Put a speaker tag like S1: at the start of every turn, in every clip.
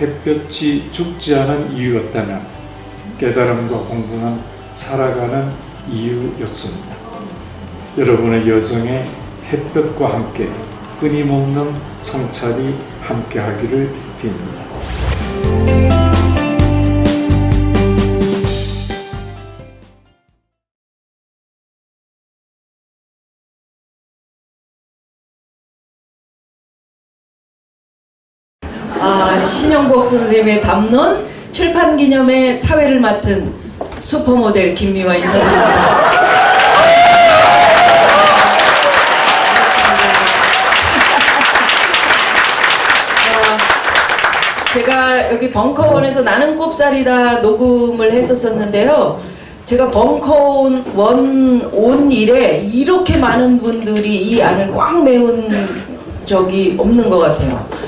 S1: 햇볕이 죽지 않은 이유였다면 깨달음과 공부는 살아가는 이유였습니다. 여러분의 여정에 햇볕과 함께 끊임없는 성찰이 함께하기를 빕니다.
S2: 신영복 선생님의 담론 출판 기념회 사회를 맡은 슈퍼모델 김미화 인사드립니다. 제가 여기 벙커원에서 나는 꼽살이다 녹음을 했었었는데요. 제가 벙커원 온 이래 이렇게 많은 분들이 이 안을 꽉 메운 적이 없는 것 같아요.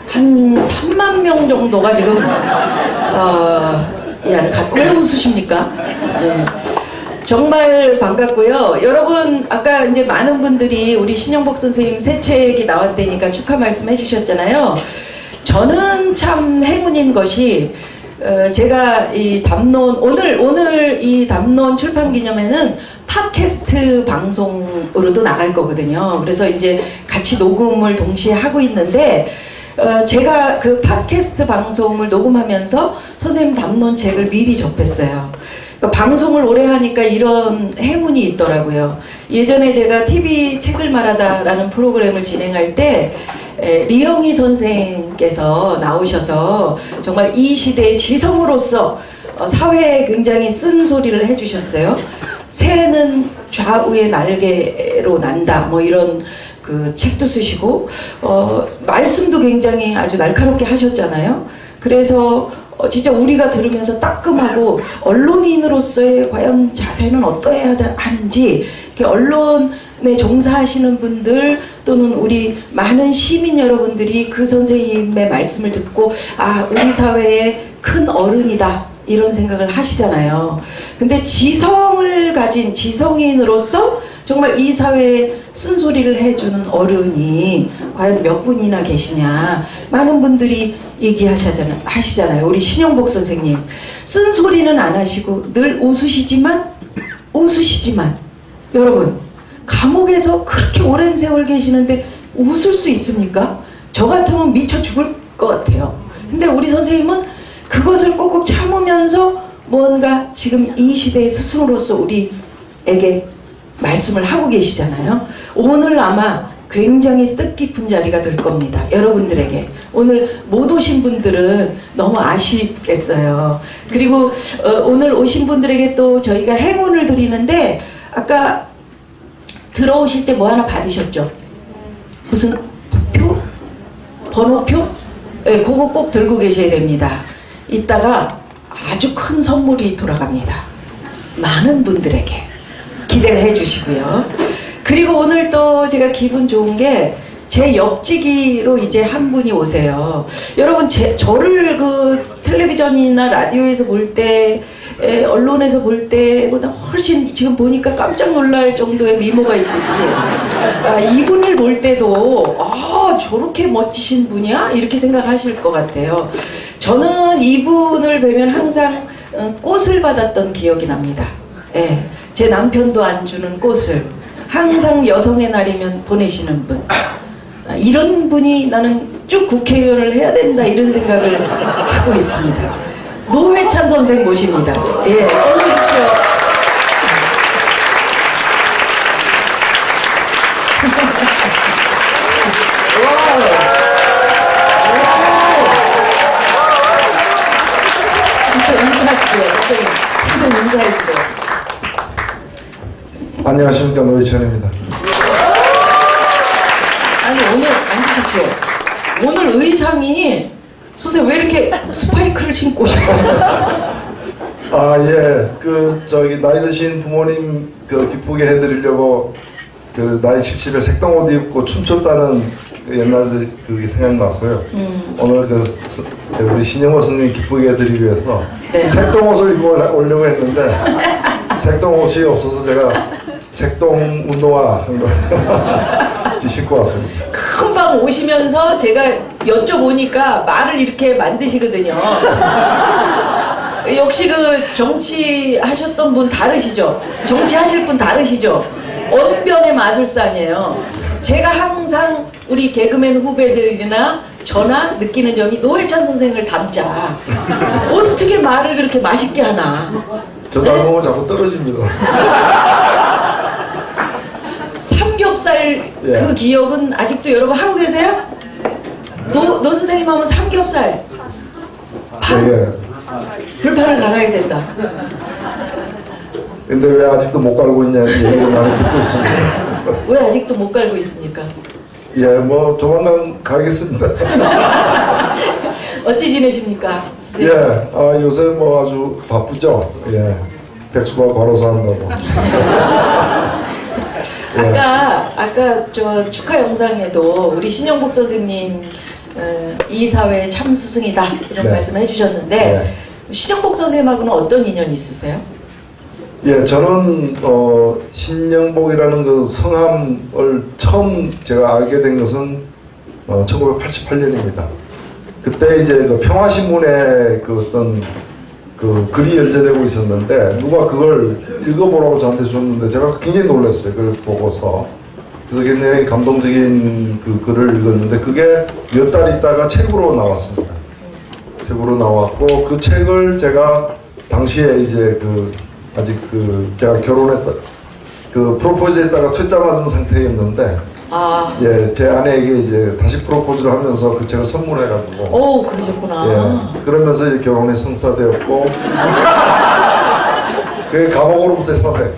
S2: 한 3만 명 정도가 지금 이 안에 왜 웃으십니까? 네. 정말 반갑고요. 여러분 아까 이제 많은 분들이 우리 신영복 선생님 새 책이 나왔다니까 축하 말씀 해주셨잖아요. 저는 참 행운인 것이 제가 이 담론 오늘 이 담론 출판 기념회는 팟캐스트 방송으로도 나갈 거거든요. 그래서 이제 같이 녹음을 동시에 하고 있는데 제가 그 팟캐스트 방송을 녹음하면서 선생님 담론 책을 미리 접했어요. 그러니까 방송을 오래 하니까 이런 행운이 있더라고요. 예전에 제가 TV 책을 말하다라는 프로그램을 진행할 때 리영희 선생께서 나오셔서 정말 이 시대의 지성으로서 사회에 굉장히 쓴소리를 해주셨어요. 새는 좌우의 날개로 난다 뭐 이런 그 책도 쓰시고 말씀도 굉장히 아주 날카롭게 하셨잖아요. 그래서 진짜 우리가 들으면서 따끔하고 언론인으로서의 과연 자세는 어떠해야 하는지 이렇게 언론에 종사하시는 분들 또는 우리 많은 시민 여러분들이 그 선생님의 말씀을 듣고 아 우리 사회의 큰 어른이다 이런 생각을 하시잖아요. 근데 지성을 가진 지성인으로서 정말 이 사회에 쓴소리를 해주는 어른이 과연 몇 분이나 계시냐 많은 분들이 얘기하시잖아요. 우리 신영복 선생님 쓴소리는 안 하시고 늘 웃으시지만 여러분 감옥에서 그렇게 오랜 세월 계시는데 웃을 수 있습니까? 저 같으면 미쳐 죽을 것 같아요. 근데 우리 선생님은 그것을 꼭꼭 참으면서 뭔가 지금 이 시대의 스승으로서 우리에게 말씀을 하고 계시잖아요. 오늘 아마 굉장히 뜻깊은 자리가 될 겁니다. 여러분들에게. 오늘 못 오신 분들은 너무 아쉽겠어요. 그리고 오늘 오신 분들에게 또 저희가 행운을 드리는데 아까 들어오실 때 뭐 하나 받으셨죠? 무슨 표? 번호표? 네, 그거 꼭 들고 계셔야 됩니다. 이따가 아주 큰 선물이 돌아갑니다. 많은 분들에게. 기대를 해주시고요. 그리고 오늘 또 제가 기분 좋은 게 제 옆지기로 이제 한 분이 오세요. 여러분 저를 그 텔레비전이나 라디오에서 볼 때 언론에서 볼 때보다 훨씬 지금 보니까 깜짝 놀랄 정도의 미모가 있듯이 이분을 볼 때도 저렇게 멋지신 분이야? 이렇게 생각하실 것 같아요. 저는 이분을 뵈면 항상 꽃을 받았던 기억이 납니다. 예. 제 남편도 안 주는 꽃을 항상 여성의 날이면 보내시는 분. 이런 분이 나는 쭉 국회의원을 해야 된다 이런 생각을 하고 있습니다. 노회찬 선생 모십니다. 예, 어서 오십시오. 인사하시고요. 선생님 인사해주세요.
S3: 안녕하십니까, 노회찬입니다.
S2: 아니 오늘 앉으십시오. 오늘 의상이 선생님 왜 이렇게 스파이크를 신고 오셨어요?
S3: 예, 나이 드신 부모님 기쁘게 해드리려고 나이 70에 색동옷 입고 춤췄다는 옛날 그게 생각났어요. 오늘 우리 신영호 선생님 기쁘게 해드리기 위해서
S2: 네.
S3: 색동옷을 입고 오려고 했는데 색동옷이 없어서 제가 색동 운동화 한 거 신고 왔습니다.
S2: 금방 금방 오시면서 제가 여쭤보니까 말을 이렇게 만드시거든요. 역시 그 정치하셨던 분 다르시죠? 정치하실 분 다르시죠? 언변의 마술사 아니에요. 제가 항상 우리 개그맨 후배들이나 저나 느끼는 점이 노회찬 선생을 닮자. 어떻게 말을 그렇게 맛있게 하나.
S3: 저 닮으면 자꾸 떨어집니다.
S2: 삼겹살
S3: 예.
S2: 그 기억은 아직도 여러분 하고 계세요? 노 선생님 하면 삼겹살 판
S3: 예.
S2: 불판을 갈아야 된다.
S3: 근데 왜 아직도 못 갈고 있냐는 얘기를 많이 듣고 있습니다.
S2: 왜 아직도 못 갈고 있습니까?
S3: 예, 뭐 조만간 가겠습니다.
S2: 어찌 지내십니까?
S3: 예, 요새 뭐 아주 바쁘죠. 예, 백수가 걸어서 한다고. 예.
S2: 아까 저 축하 영상에도 우리 신영복 선생님 이 사회의 참 스승이다 이런
S3: 네.
S2: 말씀을 해주셨는데
S3: 네.
S2: 신영복 선생님하고는 어떤 인연이 있으세요?
S3: 예, 저는 신영복이라는 그 성함을 처음 제가 알게 된 것은 1988년입니다. 그때 이제 그 평화신문에 그 어떤 그 글이 연재되고 있었는데 누가 그걸 읽어보라고 저한테 줬는데 제가 굉장히 놀랐어요. 그걸 보고서. 그래서 굉장히 감동적인 그 글을 읽었는데 그게 몇 달 있다가 책으로 나왔습니다. 책으로 나왔고 그 책을 제가 당시에 이제 그 아직 그 제가 결혼했다 그 프로포즈했다가 퇴짜 맞은 상태였는데 예, 제 아내에게 이제 다시 프로포즈를 하면서 그 책을 선물해가지고
S2: 오 그러셨구나.
S3: 예, 그러면서 이제 결혼에 성사되었고 그게 감옥으로부터의 사색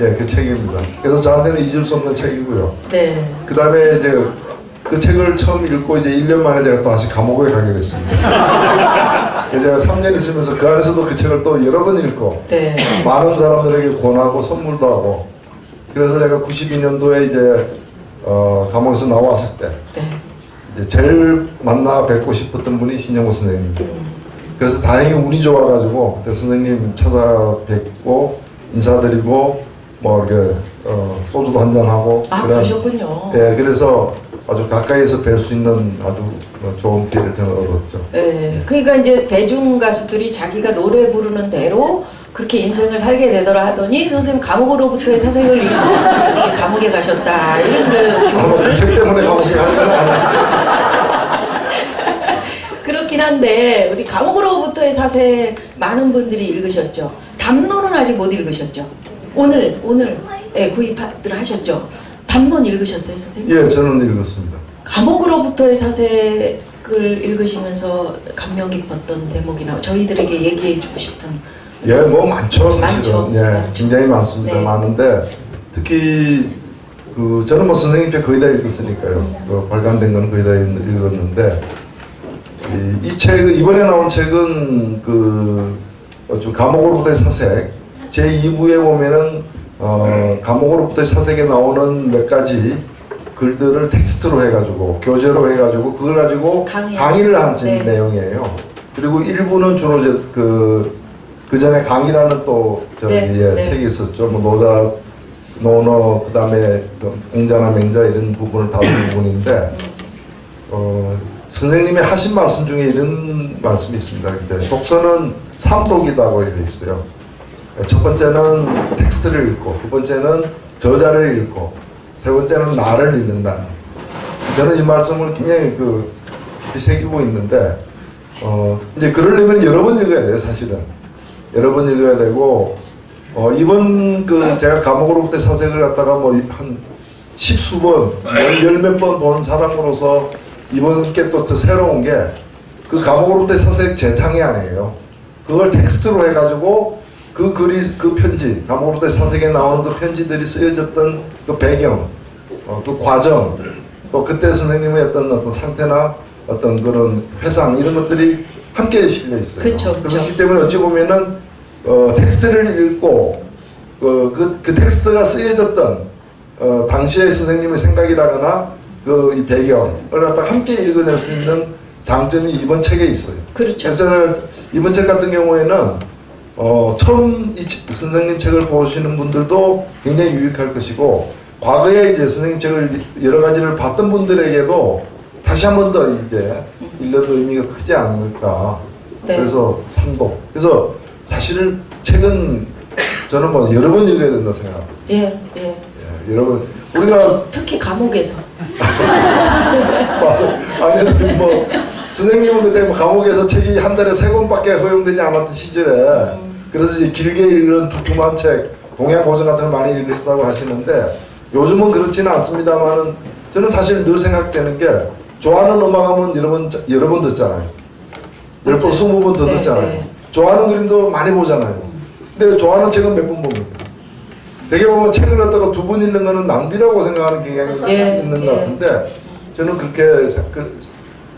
S3: 예, 그 책입니다. 그래서 저한테는 잊을 수 없는 책이고요.
S2: 네.
S3: 그 다음에 이제 그 책을 처음 읽고 이제 1년 만에 제가 또 다시 감옥에 가게 됐습니다. 제가 3년 있으면서 그 안에서도 그 책을 또 여러 번 읽고
S2: 네.
S3: 많은 사람들에게 권하고 선물도 하고 그래서 제가 92년도에 이제 감옥에서 나왔을 때
S2: 네.
S3: 이제 제일 만나 뵙고 싶었던 분이 신영호 선생님입니다. 그래서 다행히 운이 좋아가지고 그때 선생님 찾아뵙고 인사드리고 뭐 이렇게 소주도 한잔하고
S2: 그러셨군요.
S3: 예, 그래서 아주 가까이에서 뵐 수 있는 아주 좋은 기회를 저는 얻었죠.
S2: 네, 그러니까 이제 대중 가수들이 자기가 노래 부르는 대로 그렇게 인생을 살게 되더라 하더니 선생님 감옥으로부터의 사색을 읽고 이렇게 감옥에 가셨다 이런
S3: 그 책 때문에 감옥에 가는 건 아니에요.
S2: 그렇긴 한데 우리 감옥으로부터의 사색 많은 분들이 읽으셨죠. 담론은 아직 못 읽으셨죠. 오늘 구입들 하셨죠. 담론 읽으셨어요, 선생님?
S3: 예, 저는 읽었습니다.
S2: 감옥으로부터의 사색을 읽으시면서 감명 깊었던 대목이나 저희들에게 얘기해주고 싶은.
S3: 예, 뭐 많죠, 사실은.
S2: 많죠.
S3: 예,
S2: 많죠.
S3: 굉장히 많습니다.
S2: 네.
S3: 많은데 특히 저는 뭐 선생님 책 거의 다 읽었으니까요. 그 발간된 건 거의 다 읽었는데 이 책 이번에 나온 책은 좀 감옥으로부터의 사색 제 2부에 보면은 감옥으로부터의 사색에 나오는 몇 가지 글들을 텍스트로 해가지고 교재로 해가지고 그걸 가지고 강의를 한
S2: 네.
S3: 내용이에요. 그리고 1부는 주로 이제 그 전에 강의라는 또 책이 있었죠. 뭐 노너 그다음에 공자나 맹자 이런 부분을 다루는 부분인데 선생님이 하신 말씀 중에 이런 말씀이 있습니다. 근데 독서는 삼독이라고 되어 있어요. 첫 번째는 텍스트를 읽고, 두 번째는 저자를 읽고, 세 번째는 나를 읽는다. 저는 이 말씀을 굉장히 깊이 새기고 있는데, 이제 그러려면 여러 번 읽어야 돼요, 사실은. 여러 번 읽어야 되고, 이번 제가 감옥으로부터 사색을 갖다가 뭐 한 십수번, 열몇 번 본 사람으로서 이번 게 또 더 새로운 게 그 감옥으로부터 사색 재탕이 아니에요. 그걸 텍스트로 해가지고 그 글이, 그 편지, 감옥으로부터 사색에 나오는 그 편지들이 쓰여졌던 그 배경, 그 과정, 또 그때 선생님의 어떤 상태나 어떤 그런 회상 이런 것들이 함께 실려 있어요.
S2: 그쵸.
S3: 그렇기 때문에 어찌 보면은 텍스트를 읽고 그 텍스트가 쓰여졌던 당시의 선생님의 생각이라거나 이 배경을 갖다 함께 읽어낼 수 있는 장점이 이번 책에 있어요.
S2: 그렇죠.
S3: 그래서 이번 책 같은 경우에는 처음 이 선생님 책을 보시는 분들도 굉장히 유익할 것이고 과거에 이제 선생님 책을 여러 가지를 봤던 분들에게도 다시 한 번 더 이제 읽어도 의미가 크지 않을까.
S2: 네.
S3: 그래서 삼독. 그래서 사실 책은 저는 뭐 여러 번 읽어야 된다 생각합니다.
S2: 예.
S3: 예, 여러 번. 우리가
S2: 특히 감옥에서.
S3: 맞아. 아니 뭐 선생님은 그때 뭐 감옥에서 책이 한 달에 3권밖에 허용되지 않았던 시절에 그래서 이제 길게 읽는 두툼한 책, 동양 고전 같은 걸 많이 읽으셨다고 하시는데 요즘은 그렇지는 않습니다만은 저는 사실 늘 생각되는 게 좋아하는 음악하면 여러 번 듣잖아요. 10번, 20번 더
S2: 네,
S3: 듣잖아요.
S2: 네.
S3: 좋아하는 그림도 많이 보잖아요. 근데 좋아하는 책은 몇 번 봅니까? 되게 보면 책을 갖다가 2번 읽는 거는 낭비라고 생각하는 경향이
S2: 예,
S3: 있는
S2: 예.
S3: 것 같은데 저는 그렇게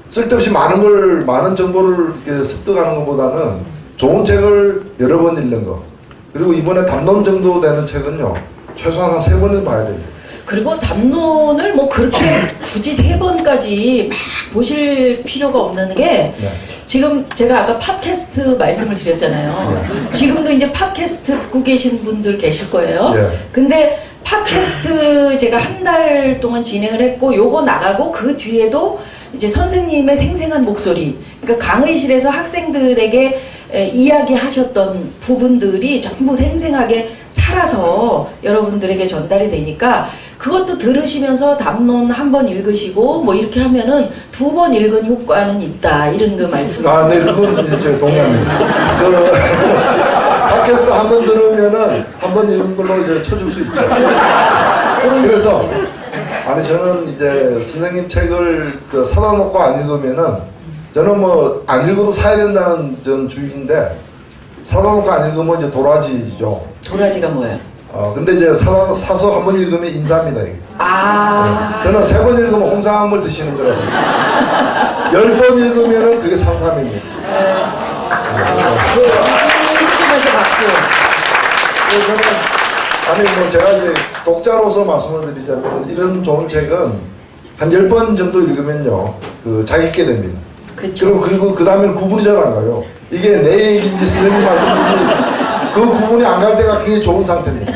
S3: 쓸데없이 많은 정보를 이렇게 습득하는 것보다는 좋은 책을 여러 번 읽는 거. 그리고 이번에 담론 정도 되는 책은요, 최소한 한 3번은 봐야 됩니다.
S2: 그리고 담론을 뭐 그렇게 굳이 3번까지 막 보실 필요가 없는 게
S3: 네.
S2: 지금 제가 아까 팟캐스트 말씀을 드렸잖아요. 지금도 이제 팟캐스트 듣고 계신 분들 계실 거예요.
S3: 네.
S2: 근데 팟캐스트 제가 한 달 동안 진행을 했고 요거 나가고 그 뒤에도 이제 선생님의 생생한 목소리, 그러니까 강의실에서 학생들에게 이야기하셨던 부분들이 전부 생생하게 살아서 여러분들에게 전달이 되니까 그것도 들으시면서 담론 한 번 읽으시고 뭐 이렇게 하면은 2번 읽은 효과는 있다, 이런 그 말씀.
S3: 아, 네, 그건 이제 동의합니다. 팟캐스트 한 번 들으면은 한 번 읽은 걸로 이제 쳐줄 수 있죠. 그래서 아니 저는 이제 선생님 책을 사다 놓고 안 읽으면은 저는 뭐 안 읽어도 사야 된다는 전 주의인데 사다 놓고 안 읽으면 이제 도라지죠.
S2: 도라지가 뭐예요?
S3: 근데 이제 사서 한 번 읽으면 인사입니다. 이게.
S2: 아.
S3: 저는 3번 읽으면 홍삼을 드시는 거라서 10번 읽으면은 그게 산삼입니다.
S2: 해주면서 박수.
S3: 저는 아니 뭐 제가 이제 독자로서 말씀을 드리자면 이런 좋은 책은 한 10번 정도 읽으면요 잘 읽게 됩니다.
S2: 그렇죠.
S3: 그리고 그 다음에는 구분이 잘 안 가요. 이게 내 얘기인지 선생님 말씀인지 그 구분이 안 갈 때가 굉장히 좋은 상태입니다.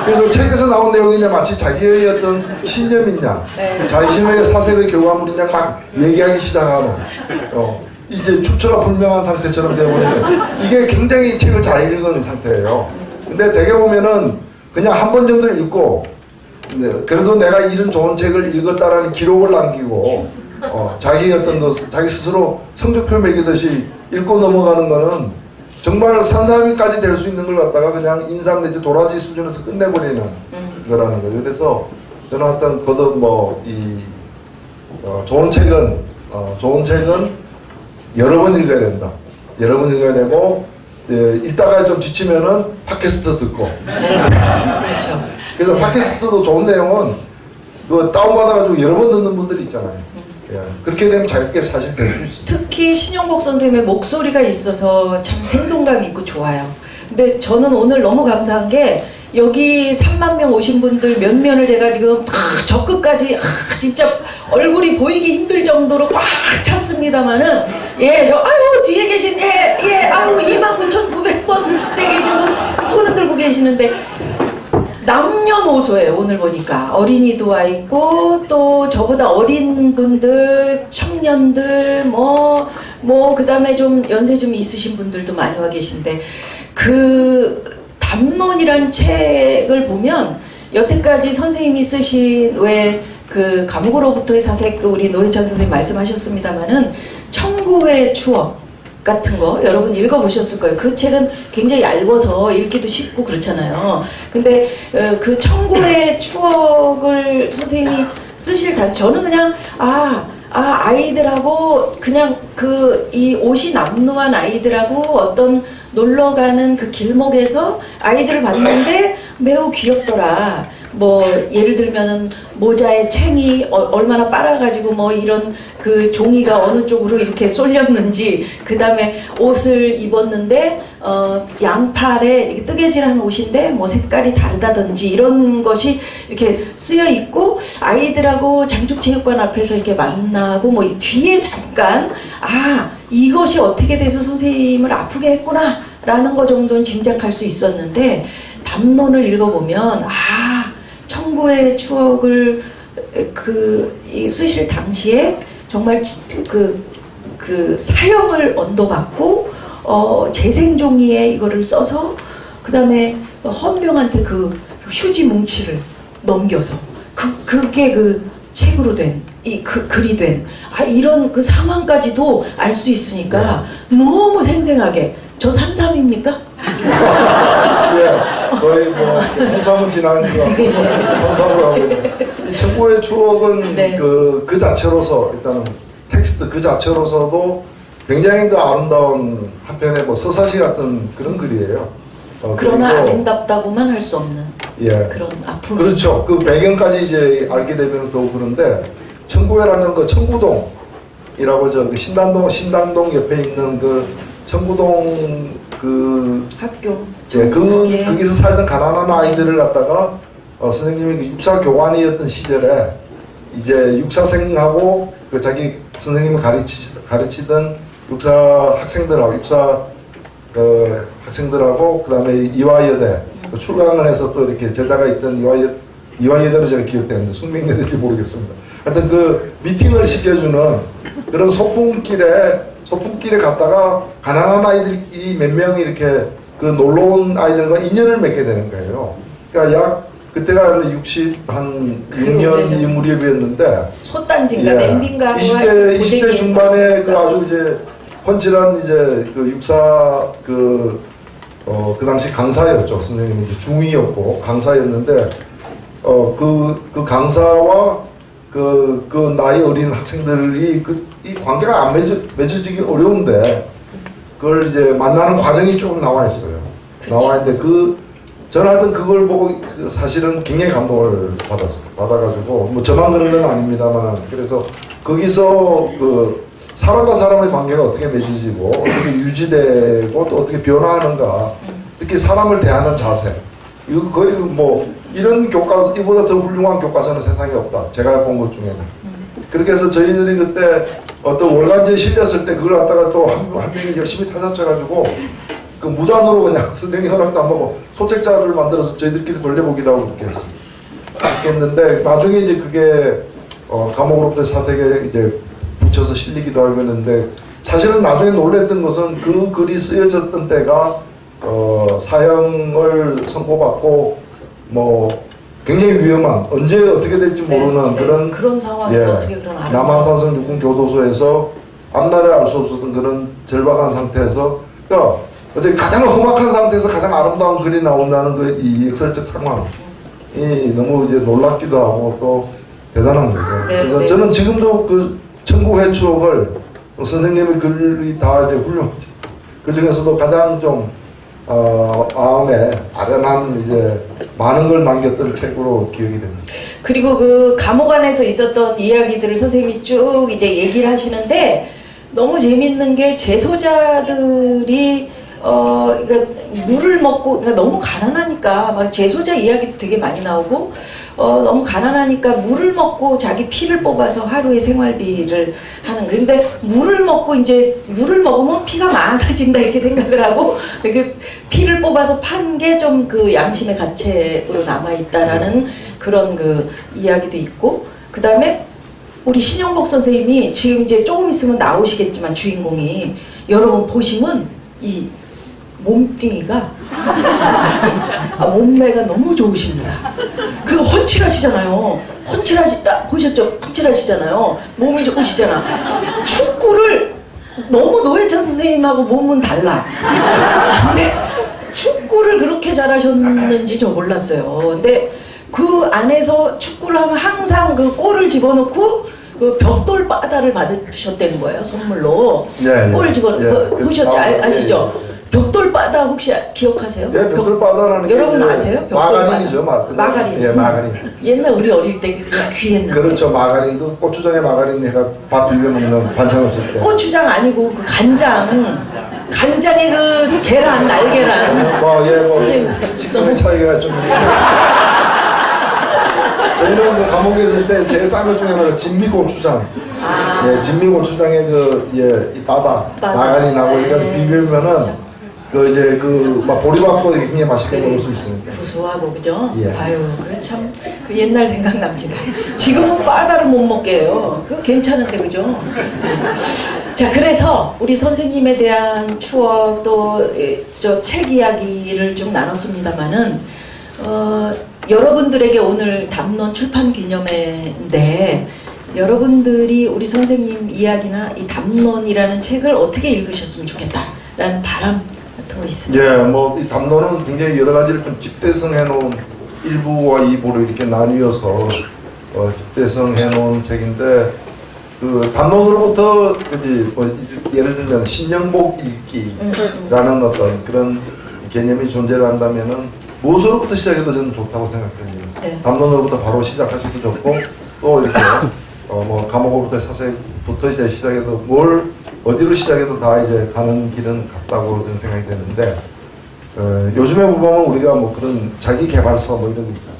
S3: 그래서 책에서 나온 내용이 마치 자기의 어떤 신념이냐,
S2: 네.
S3: 자신의 사색의 결과물이냐 막 얘기하기 시작하는 이제 출처가 불명한 상태처럼 되어버리는 이게 굉장히 책을 잘 읽은 상태예요. 근데 되게 보면은 그냥 한 번 정도 읽고 그래도 내가 이런 좋은 책을 읽었다라는 기록을 남기고 자기 어떤 자기 스스로 성적표 매기듯이 읽고 넘어가는 거는 정말 산삼이까지 될 수 있는 걸 갖다가 그냥 인삼 내지 도라지 수준에서 끝내버리는 거라는 거죠. 그래서 저는 어떤 거듭 좋은 책은 여러 번 읽어야 된다. 여러 번 읽어야 되고 읽다가 좀 지치면은 팟캐스트 듣고.
S2: 그렇죠.
S3: 그래서 팟캐스트도 좋은 내용은 다운받아가지고 여러 번 듣는 분들이 있잖아요. 그렇게 되면 자유롭게 사실 될 수 있습니다.
S2: 특히 신용복 선생님의 목소리가 있어서 참 생동감 있고 좋아요. 근데 저는 오늘 너무 감사한 게 여기 3만 명 오신 분들 몇 면을 제가 지금 저 끝까지 진짜 얼굴이 보이기 힘들 정도로 꽉 찼습니다만은 아유 뒤에 계신 아유 29,900번대 계신 분 손을 들고 계시는데 남녀노소예요. 오늘 보니까 어린이도 와 있고 또 저보다 어린 분들, 청년들 뭐 그다음에 좀 연세 좀 있으신 분들도 많이 와 계신데 그 담론이란 책을 보면 여태까지 선생님이 쓰신 왜 그 감옥으로부터의 사색도 우리 노회찬 선생님 말씀하셨습니다마는 청구의 추억 같은 거 여러분 읽어보셨을 거예요. 그 책은 굉장히 얇아서 읽기도 쉽고 그렇잖아요. 근데 그 청구의 추억을 선생님이 쓰실 당 저는 그냥 아이들하고 그냥 이 옷이 남루한 아이들하고 어떤 놀러가는 그 길목에서 아이들을 봤는데 매우 귀엽더라. 뭐 예를 들면은 모자에 챙이 얼마나 빨아가지고 뭐 이런 그 종이가 어느 쪽으로 이렇게 쏠렸는지 그 다음에 옷을 입었는데 양팔에 이렇게 뜨개질한 옷인데 뭐 색깔이 다르다든지 이런 것이 이렇게 쓰여 있고 아이들하고 장축체육관 앞에서 이렇게 만나고 뭐 뒤에 잠깐 이것이 어떻게 돼서 선생님을 아프게 했구나 라는 거 정도는 짐작할 수 있었는데 담론을 읽어보면 청구의 추억을 쓰실 당시에 정말 그 사형을 언도받고 재생종이에 이거를 써서 그 다음에 헌병한테 그 휴지 뭉치를 넘겨서 그게 그 책으로 된 글이 된 이런 그 상황까지도 알 수 있으니까 너무 생생하게 저 산삼입니까?
S3: 예, 거의 뭐 홍삼은 지난 거 홍삼으로 하고 있는 이 청구의 추억은
S2: 네.
S3: 그 자체로서 일단은 텍스트 그 자체로서도 굉장히 그 아름다운 한편의 뭐 서사시 같은 그런 글이에요.
S2: 그러나
S3: 그리고
S2: 아름답다고만 할 수 없는
S3: 예.
S2: 그런 아픔.
S3: 그렇죠. 그 배경까지 이제 알게 되면 더욱 그런데 청구회라는 그 청구동이라고 그 신당동 옆에 있는 그 청구동 그
S2: 학교.
S3: 예,
S2: 예.
S3: 거기서 살던 가난한 아이들을 갖다가 선생님이 그 육사 교관이었던 시절에 이제 육사생하고 그 자기 선생님이 가르치던 육사 학생들하고 육사 학생들하고 그 다음에 이화여대 출강을 해서 또 이렇게 제자가 있던 이화여대로 제가 기억되는데 숙명여대인지 모르겠습니다. 하여튼 그 미팅을 시켜주는 그런 소풍길에 갔다가 가난한 아이들이 몇 명이 이렇게 그 놀러 온 아이들과 인연을 맺게 되는 거예요. 그러니까 그때가 6년 이 무렵이었는데
S2: 솥단지인가 냄비인가
S3: 20대 중반에 그 아주 이제 훤칠한 이제 그 육사 그 당시 강사였죠. 선생님이 이제 중위였고 강사였는데 그 강사와 그 나이 어린 학생들이 이 관계가 안 맺어지기 어려운데 그걸 이제 만나는 과정이 쭉 나와 있어요.
S2: 그치.
S3: 나와 있는데 저는 하여튼 그걸 보고 사실은 굉장히 감동을 받아가지고 뭐 저만 그런 건 아닙니다만 그래서 거기서 그 사람과 사람의 관계가 어떻게 맺어지고 어떻게 유지되고 또 어떻게 변화하는가 특히 사람을 대하는 자세 이거 거의 뭐 이런 교과서 이보다 더 훌륭한 교과서는 세상에 없다 제가 본 것 중에는 그렇게 해서 저희들이 그때 어떤 월간지에 실렸을 때 그걸 갖다가 또 한 명이 열심히 타자쳐가지고 그 무단으로 그냥 선생님 허락도 안 받고 소책자를 만들어서 저희들끼리 돌려보기도 하고 그렇게 했습니다. 그렇게 했는데 나중에 이제 그게 감옥으로부터 사색에 이제 붙여서 실리기도 하고 했는데 사실은 나중에 놀랬던 것은 그 글이 쓰여졌던 때가 사형을 선고받고 뭐 굉장히 위험한 언제 어떻게 될지 모르는
S2: 그런 상황에서 어떻게 그런
S3: 남한산성 육군교도소에서 앞날을 알 수 없었던 그런 절박한 상태에서 그러니까 어떻게 가장 험악한 상태에서 가장 아름다운 글이 나온다는 그 이 역설적 상황이 너무 이제 놀랍기도 하고 또 대단한 거죠. 그래서 저는 지금도 그 청구회 추억을 선생님의 글이 다 이제 훌륭하죠. 그 중에서도 가장 좀 마음에 아련한 이제 많은 걸 남겼던 책으로 기억이 됩니다.
S2: 그리고 그 감옥 안에서 있었던 이야기들을 선생님이 쭉 이제 얘기를 하시는데 너무 재밌는 게 재소자들이 그러니까 물을 먹고 그러니까 너무 가난하니까 막 재소자 이야기도 되게 많이 나오고 너무 가난하니까 물을 먹고 자기 피를 뽑아서 하루의 생활비를 하는 거예요. 근데 물을 먹고 이제 물을 먹으면 피가 많아진다 이렇게 생각을 하고 이렇게 피를 뽑아서 판 게 좀 그 양심의 가책으로 남아 있다라는 그런 그 이야기도 있고 그 다음에 우리 신영복 선생님이 지금 이제 조금 있으면 나오시겠지만 주인공이 여러분 보시면 이 몸뚱이가 몸매가 너무 좋으십니다. 그 훤칠하시잖아요. 보셨죠? 훤칠하시잖아요. 몸이 좋으시잖아. 축구를 너무 노회찬 선생님하고 몸은 달라. 근데 축구를 그렇게 잘하셨는지 저 몰랐어요. 근데 그 안에서 축구를 하면 항상 그 골을 집어넣고 그 벽돌 바다를 받으셨다는 거예요. 선물로.
S3: 예,
S2: 골을 집어넣고 보셨죠? 아시죠? 벽돌 바다 혹시 기억하세요?
S3: 예, 벽돌 바다라는 게
S2: 여러분 아세요?
S3: 마가린이죠.
S2: 마가린.
S3: 예, 마가린.
S2: 옛날 우리 어릴 때 그냥 귀했는데.
S3: 그렇죠. 마가린. 그 고추장에 마가린 내가 밥 비벼 먹는 반찬 없을 때.
S2: 고추장 아니고 그 간장. 간장에 그 계란, 날계란.
S3: 선생님, 식성의 차이가 좀. 저희는 그 감옥에 있을 때 제일 싼 것 중에 하나가 진미고추장. 예, 진미고추장에 이 바다, 마가린하고 이렇게 비비면은 이제 막 보리밥도 이렇게 굉장히 맛있게 먹을 수 있으니까.
S2: 구수하고 그죠?
S3: 예.
S2: 아유, 그 참 그 옛날 생각납니다. 지금은 바다를 못 먹게 해요. 그 괜찮은데 그죠? 자, 그래서 우리 선생님에 대한 추억 또 저 책 이야기를 좀 나눴습니다만은 여러분들에게 오늘 담론 출판 기념회인데 여러분들이 우리 선생님 이야기나 이 담론이라는 책을 어떻게 읽으셨으면 좋겠다라는 바람 같은 거 있으세요?
S3: 예, 뭐 이 담론은 굉장히 여러 가지를 좀 집대성해 놓은 1부와 2부로 이렇게 나뉘어서 집대성해 놓은 책인데 그 담론으로부터 뭐 예를 들면 신영복 읽기라는 어떤 그런 개념이 존재를 한다면은 무엇으로부터 시작해도 저는 좋다고 생각합니다.
S2: 네.
S3: 담론으로부터 바로 시작하셔도 좋고 또 이렇게 뭐 과목으로부터 사세부터 이제 시작해도 어디로 시작해도 다 이제 가는 길은 같다고 저는 생각이 되는데 요즘에 보면 우리가 뭐 그런 자기 개발서 뭐 이런 게 있어요.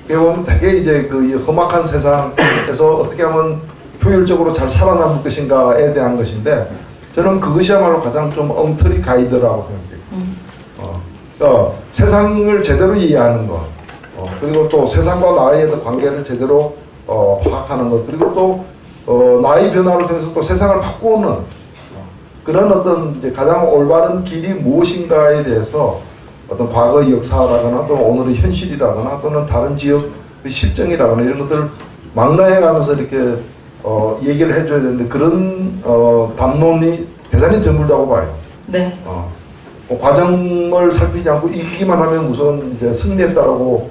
S3: 그게 보면 되게 이제 그 험악한 세상에서 어떻게 하면 효율적으로 잘 살아남을 것인가에 대한 것인데 저는 그것이야말로 가장 좀 엉터리 가이드라고 생각해요. 그러니까 세상을 제대로 이해하는 것, 그리고 또 세상과 나의 관계를 제대로 파악하는 것, 그리고 또 나의 변화를 통해서 또 세상을 바꾸는 그런 어떤 이제 가장 올바른 길이 무엇인가에 대해서 어떤 과거의 역사라거나 또 오늘의 현실이라거나 또는 다른 지역의 실정이라거나 이런 것들을 망라해가면서 이렇게 얘기를 해줘야 되는데 그런 담론이 대단히 드물다고 봐요.
S2: 네.
S3: 과정을 살피지 않고 이기기만 하면 우선 이제 승리했다라고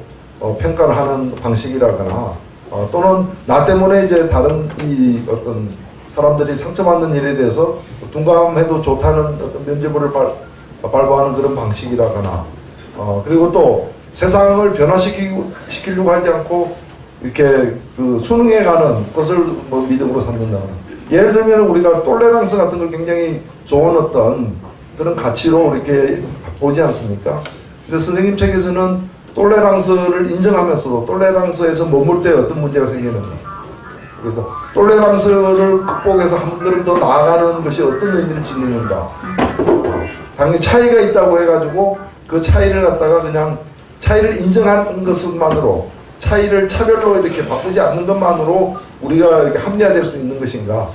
S3: 평가를 하는 방식이라거나 또는 나 때문에 이제 다른 이 어떤 사람들이 상처받는 일에 대해서 둔감해도 좋다는 어떤 면죄부를 발부하는 그런 방식이라거나 그리고 또 세상을 변화시키려고 하지 않고 이렇게 그 수능해가는 것을 뭐 믿음으로 삼는다거나 예를 들면 우리가 톨레랑스 같은 걸 굉장히 좋은 어떤 그런 가치로 이렇게 보지 않습니까? 근데 선생님 책에서는 톨레랑스를 인정하면서도 톨레랑스에서 머물 때 어떤 문제가 생기는가. 그래서 톨레랑스를 극복해서 한 걸음 더 나아가는 것이 어떤 의미를 지니는가. 당연히 차이가 있다고 해가지고 그 차이를 갖다가 그냥 차이를 인정하는 것만으로 차이를 차별로 이렇게 바꾸지 않는 것만으로 우리가 이렇게 합리화될 수 있는 것인가.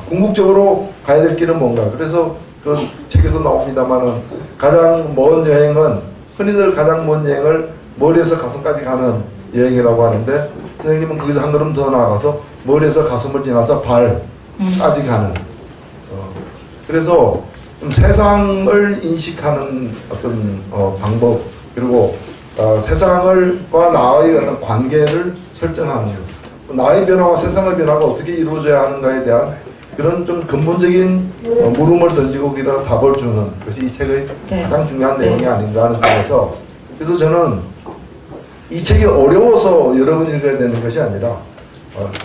S3: 궁극적으로 가야 될 길은 뭔가. 그래서 그 책에도 나옵니다만은 가장 먼 여행은 흔히들 가장 먼 여행을 머리에서 가슴까지 가는 여행이라고 하는데 선생님은 거기서 한 걸음 더 나아가서 머리에서 가슴을 지나서 발까지 가는 그래서 좀 세상을 인식하는 어떤 방법 그리고 세상과 나의 어떤 관계를 설정하는 것 나의 변화와 세상의 변화가 어떻게 이루어져야 하는가에 대한 그런 좀 근본적인 물음을 던지고 거기다가 답을 주는 것이 이 책의
S2: 네.
S3: 가장 중요한 내용이 아닌가 하는 점에서 그래서 저는 이 책이 어려워서 여러 번 읽어야 되는 것이 아니라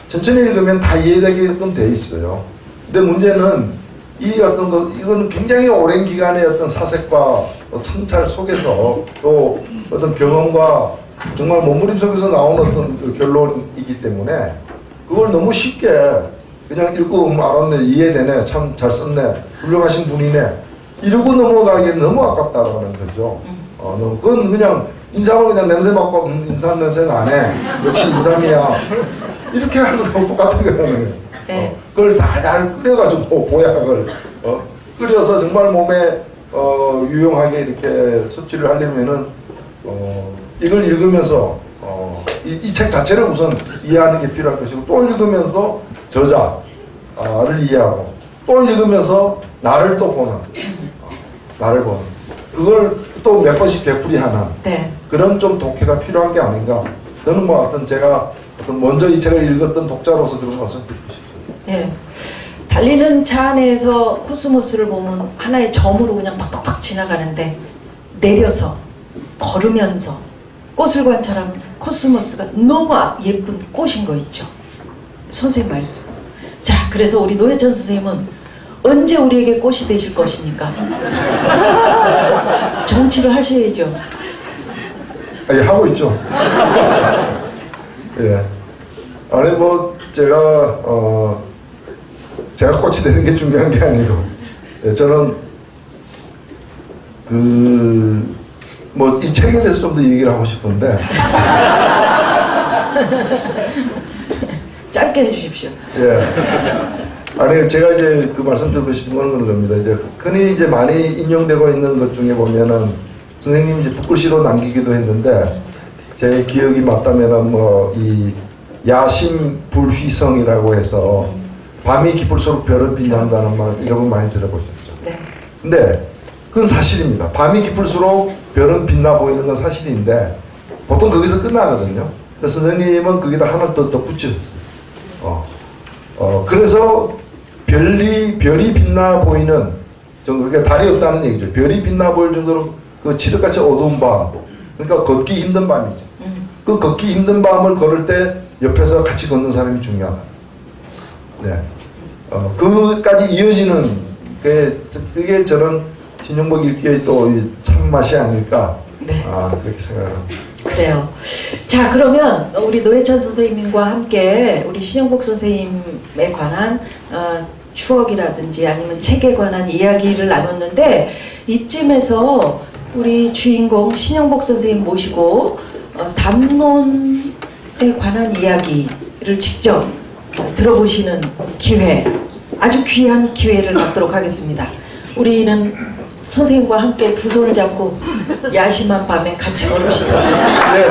S3: 천천히 읽으면 다 이해되게끔 돼 있어요. 근데 문제는 이 어떤 거 이거는 굉장히 오랜 기간의 어떤 사색과 성찰 속에서 또 어떤 경험과 정말 몸부림 속에서 나온 어떤 그 결론이기 때문에 그걸 너무 쉽게 그냥 읽고 알았네 이해되네 참 잘 썼네 훌륭하신 분이네 이러고 넘어가기엔 너무 아깝다라는 거죠. 그건 그냥 인삼은 그냥 냄새 맡고 인삼 냄새 나네 역시 인삼이야 이렇게 하는 거하고 똑같은 거예요.
S2: 네.
S3: 그걸 달달 끓여가지고 보약을 끓여서 정말 몸에 유용하게 이렇게 섭취를 하려면은 이걸 읽으면서 이 책 자체를 우선 이해하는 게 필요할 것이고 또 읽으면서 저자를 이해하고 또 읽으면서 나를 또 보는 나를 보는 그걸 또 몇 번씩 되풀이하는
S2: 네.
S3: 그런 좀 독해가 필요한 게 아닌가. 저는 뭐 어떤 제가 어떤 먼저 이 책을 읽었던 독자로서 그런 말씀 드리고 싶습니다.
S2: 네. 달리는 차 안에서 코스모스를 보면 하나의 점으로 그냥 팍팍팍 지나가는데 내려서 걸으면서 꽃을 관찰하면 코스모스가 너무 예쁜 꽃인 거 있죠. 선생님 말씀. 자, 그래서 우리 노회찬 선생님은 언제 우리에게 꽃이 되실 것입니까? 정치를 하셔야죠.
S3: 예, 하고 있죠. 예. 아니 뭐 제가 꽃이 되는 게 중요한 게 아니고 예, 저는 뭐 이 책에 대해서 좀 더 얘기를 하고 싶은데
S2: 짧게 해주십시오.
S3: 예. 아니 제가 이제 그 말씀드리고 싶은 건 그런 겁니다. 이제 흔히 이제 많이 인용되고 있는 것 중에 보면은 선생님이 이제 붓글씨로 남기기도 했는데 제 기억이 맞다면은 뭐 이 야심불휘성이라고 해서 밤이 깊을수록 별은 빛난다는 말 이런 거 많이 들어보셨죠.
S2: 네.
S3: 근데 그건 사실입니다. 밤이 깊을수록 별은 빛나 보이는 건 사실인데 보통 거기서 끝나거든요. 근데 선생님은 거기다 하나를 더 붙였어요. 그래서 별이 빛나 보이는 정도, 그러니까 달이 없다는 얘기죠. 별이 빛나 보일 정도로 그 칠흑같이 어두운 밤, 그러니까 걷기 힘든 밤이죠. 그 걷기 힘든 밤을 걸을 때 옆에서 같이 걷는 사람이 중요하다. 네. 그까지 이어지는 그게 저는 신영복 읽기의 또 참맛이 아닐까.
S2: 네.
S3: 그렇게 생각합니다.
S2: 그래요. 자, 그러면 우리 노회찬 선생님과 함께 우리 신영복 선생님에 관한 추억이라든지 아니면 책에 관한 이야기를 나눴는데 이쯤에서 우리 주인공 신영복 선생님 모시고 담론에 관한 이야기를 직접 들어보시는 기회, 아주 귀한 기회를 갖도록 하겠습니다. 우리는 선생님과 함께 두 손을 잡고 야심한 밤에 같이 걸읍시다.
S3: 네.